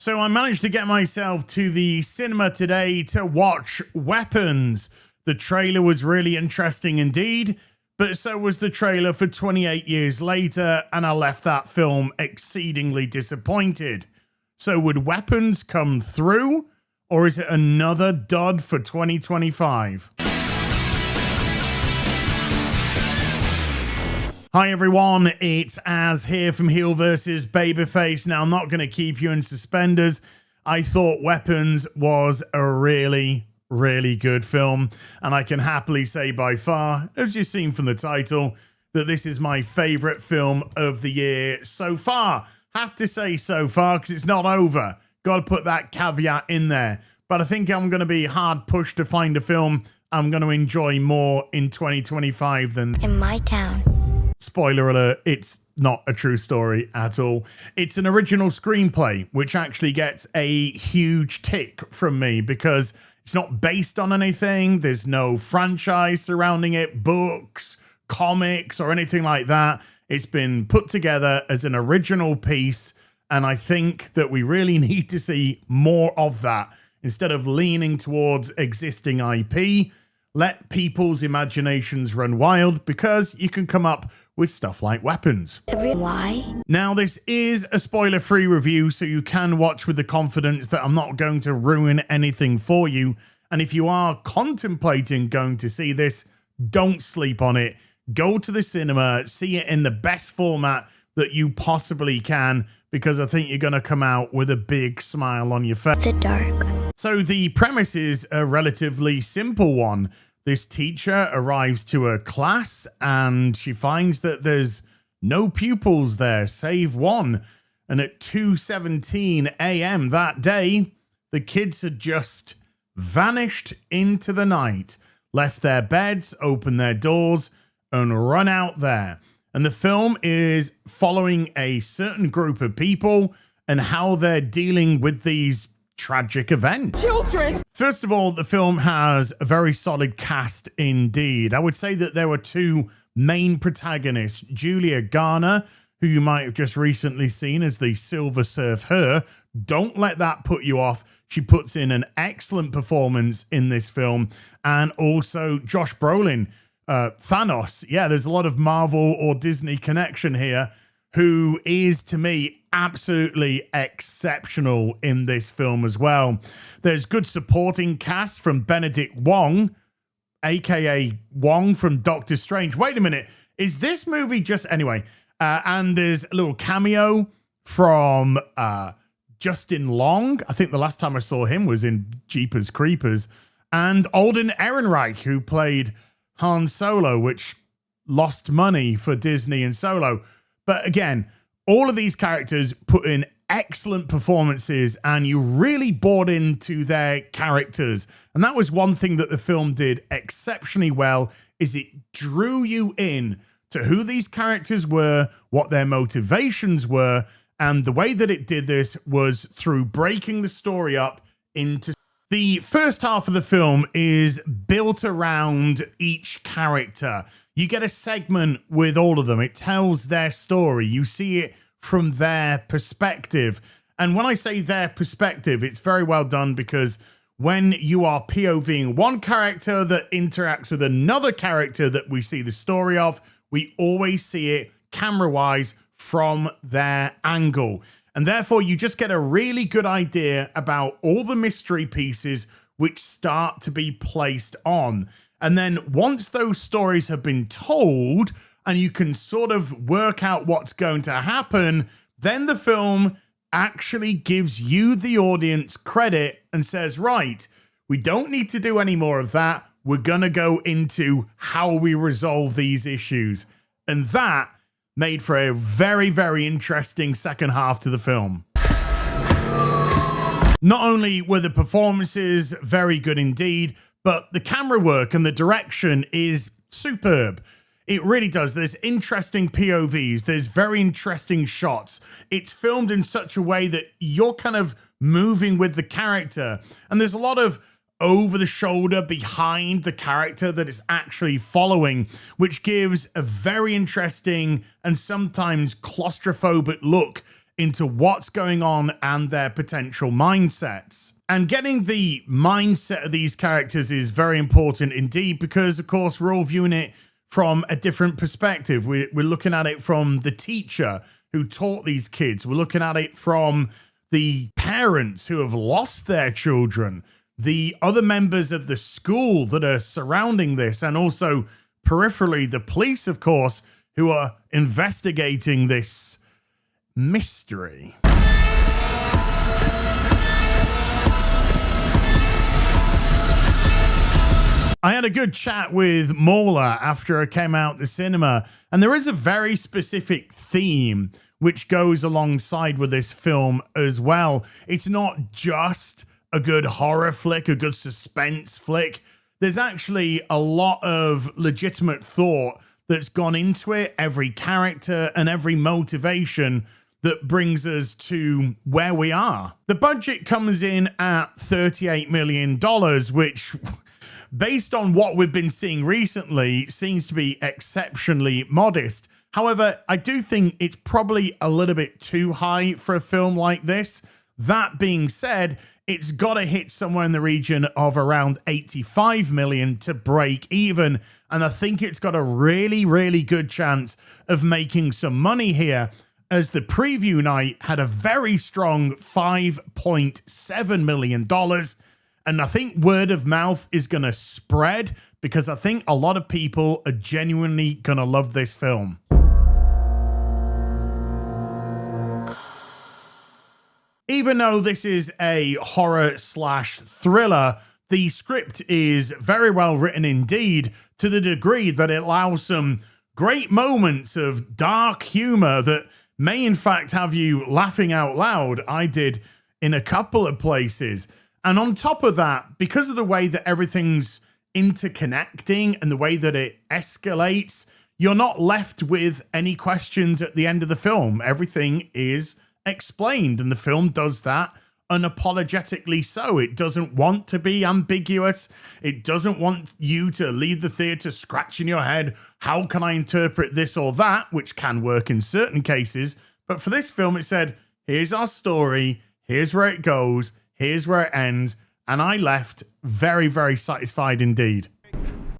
So I managed to get myself to the cinema today to watch Weapons. The trailer was really interesting indeed, but so was the trailer for 28 Years Later, and I left that film exceedingly disappointed. So would Weapons come through, or is it another dud for 2025? Hi everyone, it's Az here from HeelvsBabyface. Now I'm not going to keep you in suspenders. I thought Weapons was a really good film, and I can happily say by far, as you've seen from the title, that this is my favourite film of the year so far. Have to say so far because it's not over. Got to put that caveat in there. But I think I'm going to be hard pushed to find a film I'm going to enjoy more in 2025 than in my town. Spoiler alert, it's not a true story at all. It's an original screenplay, which actually gets a huge tick from me because it's not based on anything. There's no franchise surrounding it, books, comics, or anything like that. It's been put together as an original piece, and I think that we really need to see more of that. Instead of leaning towards existing IP, let people's imaginations run wild, because you can come up with stuff like Weapons. Why? Now, this is a spoiler-free review, so you can watch with the confidence that I'm not going to ruin anything for you. And if you are contemplating going to see this, don't sleep on it. Go to the cinema, see it in the best format that you possibly can, because I think you're going to come out with a big smile on your face. The dark. So the premise is a relatively simple one. This teacher arrives to a class and she finds that there's no pupils there, save one. And at 2:17 a.m. that day, the kids had just vanished into the night, left their beds, opened their doors, and run out there. And the film is following a certain group of people and how they're dealing with these tragic events. Children! First of all, the film has a very solid cast indeed. I would say that there were two main protagonists, Julia Garner, who you might have just recently seen as the Silver Surf Her. Don't let that put you off. She puts in an excellent performance in this film. And also Josh Brolin, Thanos. Yeah, there's a lot of Marvel or Disney connection here, who is, to me, absolutely exceptional in this film as well. There's good supporting cast from Benedict Wong, aka Wong from Doctor Strange. Wait a minute, is this movie just... Anyway, and there's a little cameo from Justin Long. I think the last time I saw him was in Jeepers Creepers. And Alden Ehrenreich, who played Han Solo, which lost money for Disney and Solo. But again, all of these characters put in excellent performances, and you really bought into their characters. And that was one thing that the film did exceptionally well, is it drew you in to who these characters were, what their motivations were. And the way that it did this was through breaking the story up into... The first half of the film is built around each character. You get a segment with all of them. It tells their story. You see it from their perspective. And when I say their perspective, it's very well done, because when you are POVing one character that interacts with another character that we see the story of, we always see it camera-wise from their angle. And therefore, you just get a really good idea about all the mystery pieces which start to be placed on. And then once those stories have been told and you can sort of work out what's going to happen, then the film actually gives you, the audience, credit and says, right, we don't need to do any more of that. We're going to go into how we resolve these issues. And that made for a very interesting second half to the film. Not only were the performances very good indeed, but the camera work and the direction is superb. It really does. There's interesting POVs. There's very interesting shots. It's filmed in such a way that you're kind of moving with the character. And there's a lot of over the shoulder behind the character that it's actually following, which gives a very interesting and sometimes claustrophobic look into what's going on and their potential mindsets. And getting the mindset of these characters is very important indeed, because of course we're all viewing it from a different perspective. We're looking at it from the teacher who taught these kids. We're looking at it from the parents who have lost their children, the other members of the school that are surrounding this, and also peripherally the police, of course, who are investigating this mystery. I had a good chat with Mola after I came out the cinema, and there is a very specific theme which goes alongside with this film as well. It's not just a good horror flick, a good suspense flick. There's actually a lot of legitimate thought that's gone into it, every character and every motivation that brings us to where we are. The budget comes in at $38 million, which, based on what we've been seeing recently, seems to be exceptionally modest. However, I do think it's probably a little bit too high for a film like this. That being said, it's got to hit somewhere in the region of around 85 million to break even. And I think it's got a really, really good chance of making some money here, as the preview night had a very strong $5.7 million. And I think word of mouth is going to spread, because I think a lot of people are genuinely going to love this film. Even though this is a horror/thriller, the script is very well written indeed, to the degree that it allows some great moments of dark humor that may in fact have you laughing out loud. I did in a couple of places. And on top of that, because of the way that everything's interconnecting and the way that it escalates, you're not left with any questions at the end of the film. Everything is explained, and the film does that unapologetically so. It doesn't want to be ambiguous. It doesn't want you to leave the theater scratching your head, how can I interpret this or that, which can work in certain cases. But for this film, it said, here's our story, here's where it goes, here's where it ends, and I left very, very satisfied indeed.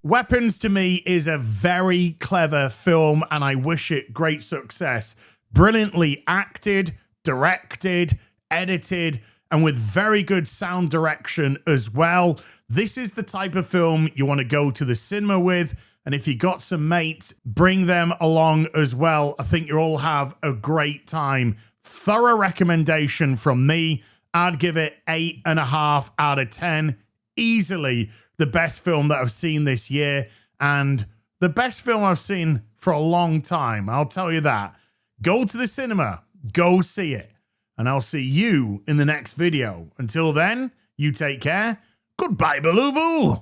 Weapons, to me, is a very clever film, and I wish it great success. Brilliantly acted, directed, edited, and with very good sound direction as well. This is the type of film you want to go to the cinema with, and if you got some mates, bring them along as well. I think you'll all have a great time. Thorough recommendation from me. I'd give it 8.5 out of 10. Easily the best film that I've seen this year, and the best film I've seen for a long time. I'll tell you that. Go to the cinema, go see it, and I'll see you in the next video. Until then, you take care. Goodbye, Baloo Boo.